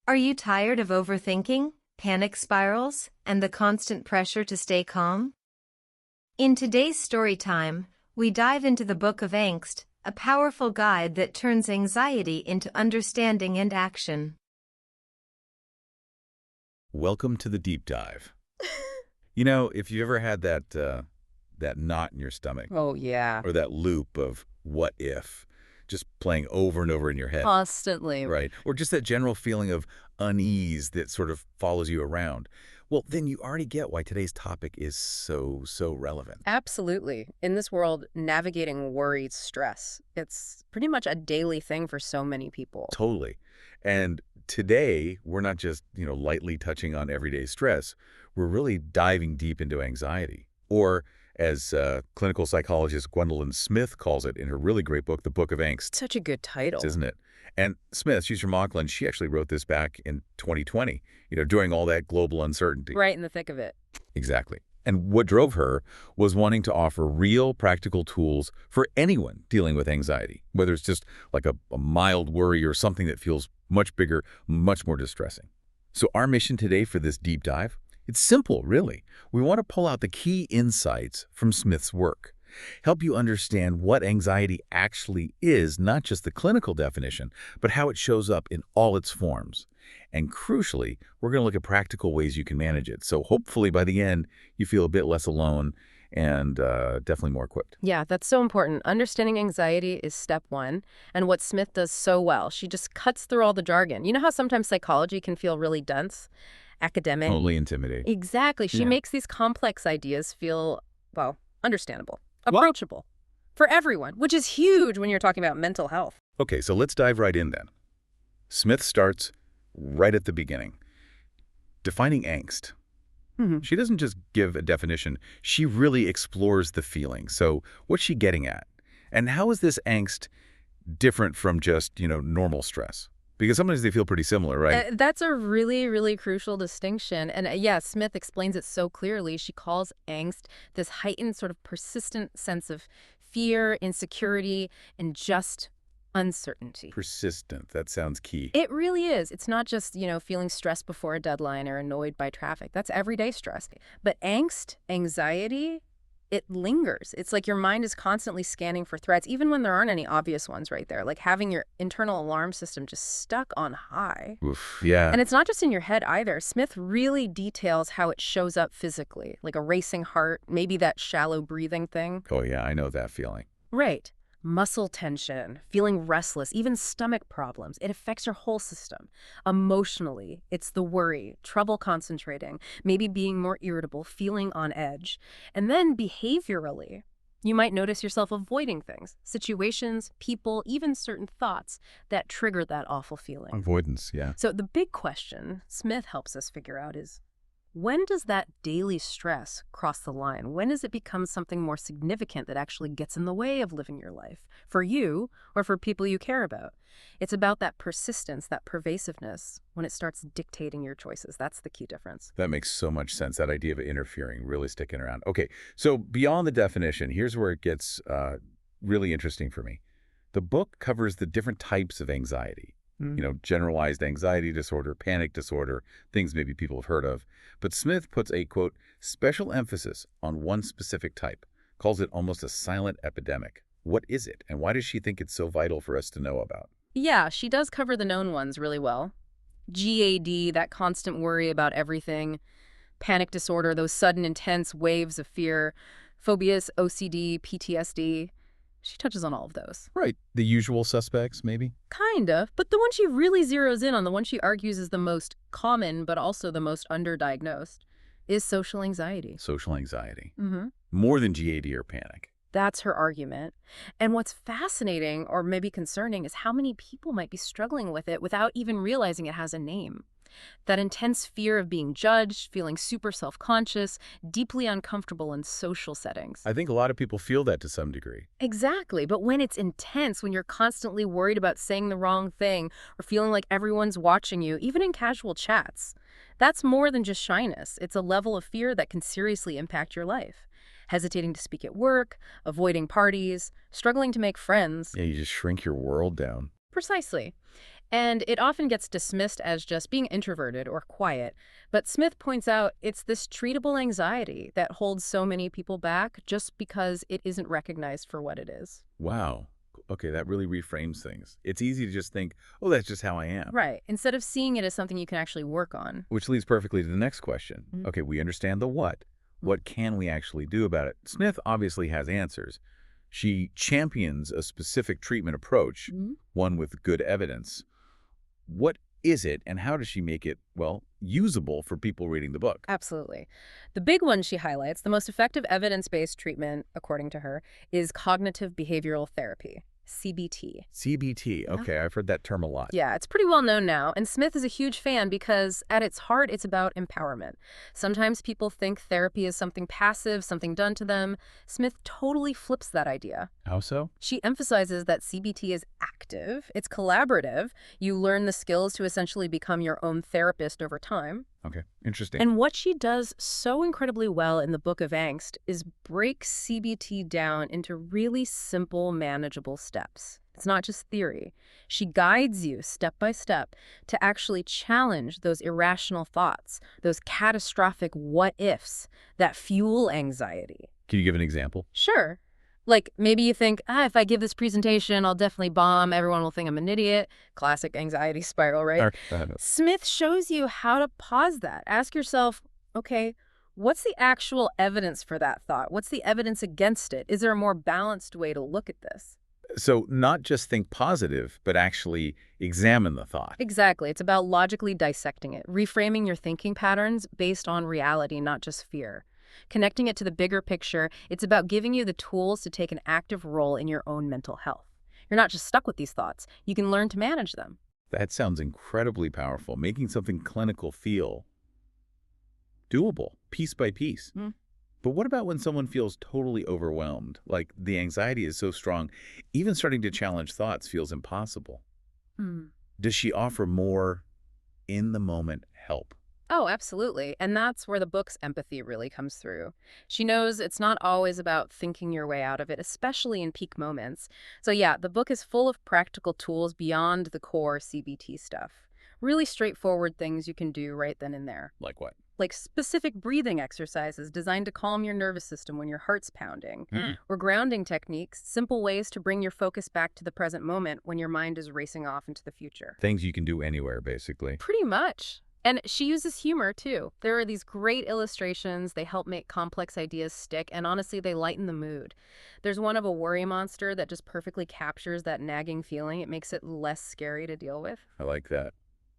Are you tired of overthinking, panic spirals, and the constant pressure to stay calm? In today's story time, we dive into the Book of Angst, a powerful guide that turns anxiety into understanding and action. Welcome to the deep dive. You know, if you ever had that knot in your stomach Oh, yeah. or that loop of what if just playing over and over in your head, Constantly. right? Or just that general feeling of unease that sort of follows you around. Well, then you already get why today's topic is so relevant. Absolutely. In this world, navigating worry, stress, it's pretty much a daily thing for so many people. Totally. And today, we're not just, lightly touching on everyday stress. We're really diving deep into anxiety. Or, as clinical psychologist Gwendoline Smith calls it in her really great book, The Book of Angst, Such a good title. isn't it? And Smith, she's from Auckland, she actually wrote this back in 2020, during all that global uncertainty. Right in the thick of it. Exactly. And what drove her was wanting to offer real practical tools for anyone dealing with anxiety, whether it's just like a mild worry or something that feels much bigger, much more distressing. So our mission today for this deep dive, it's simple, really. We want to pull out the key insights from Smith's work, help you understand what anxiety actually is, not just the clinical definition, but how it shows up in all its forms. And crucially, we're going to look at practical ways you can manage it. So hopefully by the end, you feel a bit less alone and definitely more equipped. Yeah, that's so important. Understanding anxiety is step one. And what Smith does so well, she just cuts through all the jargon. You know how sometimes psychology can feel really dense, academic? Totally intimidating. Exactly. She Yeah. makes these complex ideas feel, well, understandable, approachable for everyone, which is huge when you're talking about mental health. Okay, so let's dive right in then. Smith starts right at the beginning, defining angst. She doesn't just give a definition, she really explores the feeling. So what's she getting at? And how is this angst different from just, normal stress? Because sometimes they feel pretty similar, right? That's a really, really crucial distinction. And yeah, Smith explains it so clearly. She calls angst this heightened sort of persistent sense of fear, insecurity, and just uncertainty. Persistent, that sounds key. It really is. It's not just, feeling stressed before a deadline or annoyed by traffic. That's everyday stress. But angst, anxiety, it lingers. It's like your mind is constantly scanning for threats, even when there aren't any obvious ones right there, like having your internal alarm system just stuck on high. Oof, yeah. And it's not just in your head either. Smith really details how it shows up physically, like a racing heart, maybe that shallow breathing thing. Oh, yeah, I know that feeling. Right. Muscle tension, feeling restless, even stomach problems. It affects your whole system. Emotionally, it's the worry, trouble concentrating, maybe being more irritable, feeling on edge. And then behaviorally, you might notice yourself avoiding things, situations, people, even certain thoughts that trigger that awful feeling. Avoidance, yeah. So the big question Smith helps us figure out is, when does that daily stress cross the line? When does it become something more significant that actually gets in the way of living your life, for you or for people you care about? It's about that persistence, that pervasiveness, when it starts dictating your choices. That's the key difference. That makes so much sense, that idea of interfering, really sticking around. Okay, so beyond the definition, here's where it gets really interesting for me. The book covers the different types of anxiety. Generalized anxiety disorder, panic disorder, things maybe people have heard of. But Smith puts a, quote, special emphasis on one specific type, calls it almost a silent epidemic. What is it, and why does she think it's so vital for us to know about? Yeah, she does cover the known ones really well. GAD, that constant worry about everything. Panic disorder, those sudden intense waves of fear. Phobias, OCD, PTSD. She touches on all of those. Right. The usual suspects, maybe? Kind of, but the one she really zeroes in on, the one she argues is the most common but also the most underdiagnosed, is social anxiety. Social anxiety. Mm-hmm. More than GAD or panic. That's her argument. And what's fascinating, or maybe concerning, is how many people might be struggling with it without even realizing it has a name. That intense fear of being judged, feeling super self-conscious, deeply uncomfortable in social settings. I think a lot of people feel that to some degree. Exactly, but when it's intense, when you're constantly worried about saying the wrong thing or feeling like everyone's watching you, even in casual chats, that's more than just shyness. It's a level of fear that can seriously impact your life. Hesitating to speak at work, avoiding parties, struggling to make friends. Yeah, you just shrink your world down. Precisely. And it often gets dismissed as just being introverted or quiet. But Smith points out it's this treatable anxiety that holds so many people back just because it isn't recognized for what it is. Wow. Okay, that really reframes things. It's easy to just think, oh, that's just how I am. Right. Instead of seeing it as something you can actually work on. Which leads perfectly to the next question. Mhm. Okay, we understand the what. What can we actually do about it? Smith obviously has answers. She champions a specific treatment approach, one with good evidence. What is it, and how does she make it, well, usable for people reading the book? Absolutely. The big one she highlights, the most effective evidence-based treatment, according to her, is cognitive behavioral therapy, CBT. CBT. Okay, I've heard that term a lot. Yeah, it's pretty well known now, and Smith is a huge fan because at its heart, it's about empowerment. Sometimes people think therapy is something passive, something done to them. Smith totally flips that idea. How so? She emphasizes that CBT is active, it's collaborative, you learn the skills to essentially become your own therapist over time. Okay, interesting. And what she does so incredibly well in the Book of Angst is break CBT down into really simple, manageable steps. It's not just theory. She guides you step by step to actually challenge those irrational thoughts, those catastrophic what-ifs that fuel anxiety. Can you give an example? Sure. Like, maybe you think, if I give this presentation, I'll definitely bomb. Everyone will think I'm an idiot. Classic anxiety spiral, right? Smith shows you how to pause that. Ask yourself, okay, what's the actual evidence for that thought? What's the evidence against it? Is there a more balanced way to look at this? So not just think positive, but actually examine the thought. Exactly. It's about logically dissecting it, reframing your thinking patterns based on reality, not just fear. Connecting it to the bigger picture, it's about giving you the tools to take an active role in your own mental health. You're not just stuck with these thoughts. You can learn to manage them. That sounds incredibly powerful, making something clinical feel doable, piece by piece. But what about when someone feels totally overwhelmed, like the anxiety is so strong, even starting to challenge thoughts feels impossible? Does she offer more in-the-moment help? Oh, absolutely. And that's where the book's empathy really comes through. She knows it's not always about thinking your way out of it, especially in peak moments. So yeah, the book is full of practical tools beyond the core CBT stuff. Really straightforward things you can do right then and there. Like what? Like specific breathing exercises designed to calm your nervous system when your heart's pounding. Or grounding techniques, simple ways to bring your focus back to the present moment when your mind is racing off into the future. Things you can do anywhere, basically. Pretty much. And she uses humor, too. There are these great illustrations. They help make complex ideas stick, and honestly, they lighten the mood. There's one of a worry monster that just perfectly captures that nagging feeling. It makes it less scary to deal with. I like that.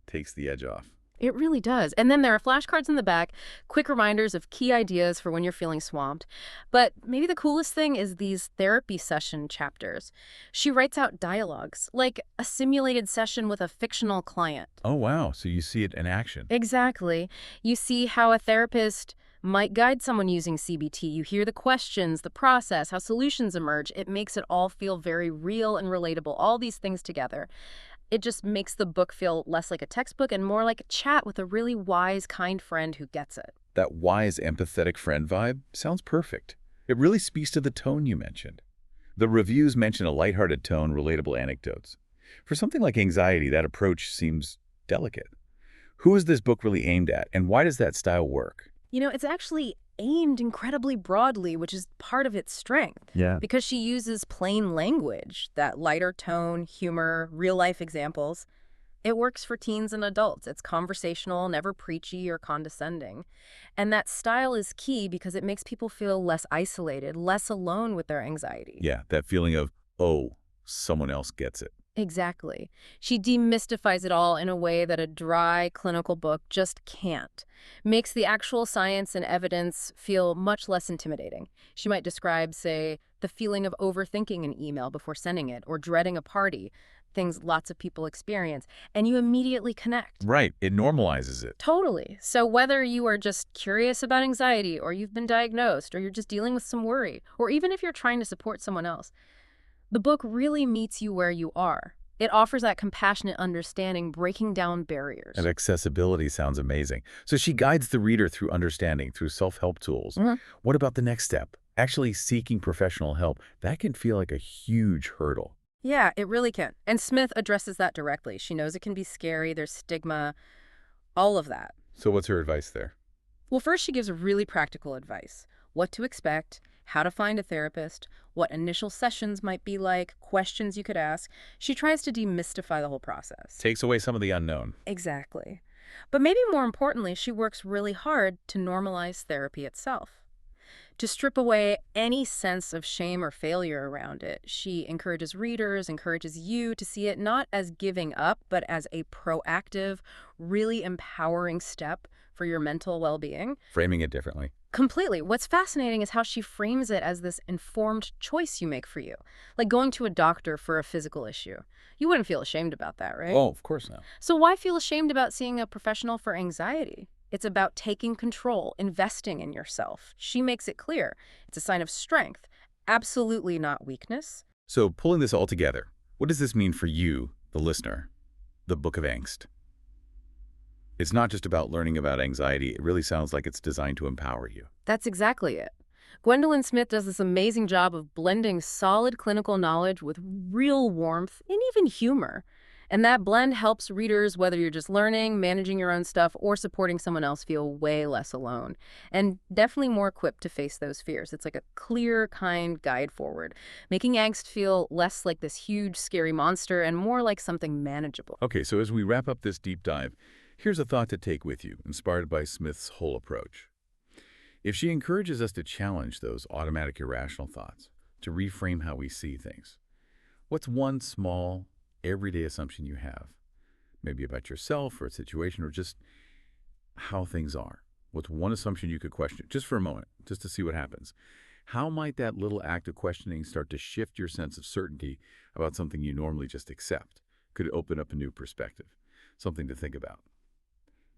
Takes the edge off. It really does. And then there are flashcards in the back, quick reminders of key ideas for when you're feeling swamped. But maybe the coolest thing is these therapy session chapters. She writes out dialogues, like a simulated session with a fictional client. Oh, wow. So you see it in action. Exactly. You see how a therapist might guide someone using CBT. You hear the questions, the process, how solutions emerge. It makes it all feel very real and relatable, all these things together. It just makes the book feel less like a textbook and more like a chat with a really wise, kind friend who gets it. That wise, empathetic friend vibe sounds perfect. It really speaks to the tone you mentioned. The reviews mention a lighthearted tone, relatable anecdotes. For something like anxiety, that approach seems delicate. Who is this book really aimed at, and why does that style work? You know, it's actually aimed incredibly broadly, which is part of its strength. Yeah. Because she uses plain language, that lighter tone, humor, real-life examples. It works for teens and adults. It's conversational, never preachy or condescending. And that style is key because it makes people feel less isolated, less alone with their anxiety. Yeah, that feeling of, oh, someone else gets it. Exactly. She demystifies it all in a way that a dry clinical book just can't. Makes the actual science and evidence feel much less intimidating. She might describe, say, the feeling of overthinking an email before sending it, or dreading a party, things lots of people experience, and you immediately connect. Right. It normalizes it. Totally. So whether you are just curious about anxiety, or you've been diagnosed, or you're just dealing with some worry, or even if you're trying to support someone else, the book really meets you where you are. It offers that compassionate understanding, breaking down barriers. And accessibility sounds amazing. So she guides the reader through understanding, through self-help tools. What about the next step? Actually seeking professional help. That can feel like a huge hurdle. Yeah, it really can. And Smith addresses that directly. She knows it can be scary, there's stigma, all of that. So what's her advice there? Well, first she gives really practical advice. What to expect, how to find a therapist, what initial sessions might be like, questions you could ask. She tries to demystify the whole process. Takes away some of the unknown. Exactly. But maybe more importantly, she works really hard to normalize therapy itself. To strip away any sense of shame or failure around it, she encourages readers, encourages you to see it not as giving up, but as a proactive, really empowering step for your mental well-being. Framing it differently. Completely. What's fascinating is how she frames it as this informed choice you make for you, like going to a doctor for a physical issue. You wouldn't feel ashamed about that, right? Oh, of course not. So why feel ashamed about seeing a professional for anxiety? It's about taking control, investing in yourself. She makes it clear. It's a sign of strength, absolutely not weakness. So pulling this all together, what does this mean for you, the listener? The Book of Angst. It's not just about learning about anxiety. It really sounds like it's designed to empower you. That's exactly it. Gwendoline Smith does this amazing job of blending solid clinical knowledge with real warmth and even humor. And that blend helps readers, whether you're just learning, managing your own stuff, or supporting someone else, feel way less alone. And definitely more equipped to face those fears. It's like a clear, kind guide forward, making angst feel less like this huge, scary monster and more like something manageable. Okay, so as we wrap up this deep dive, here's a thought to take with you, inspired by Smith's whole approach. If she encourages us to challenge those automatic irrational thoughts, to reframe how we see things, what's one small, everyday assumption you have, maybe about yourself or a situation or just how things are? What's one assumption you could question, just for a moment, just to see what happens? How might that little act of questioning start to shift your sense of certainty about something you normally just accept? Could it open up a new perspective? Something to think about.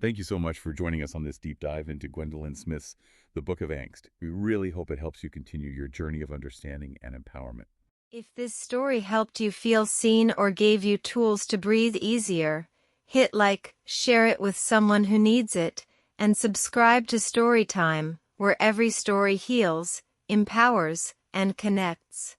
Thank you so much for joining us on this deep dive into Gwendoline Smith's The Book of Angst. We really hope it helps you continue your journey of understanding and empowerment. If this story helped you feel seen or gave you tools to breathe easier, hit like, share it with someone who needs it, and subscribe to Storytime, where every story heals, empowers, and connects.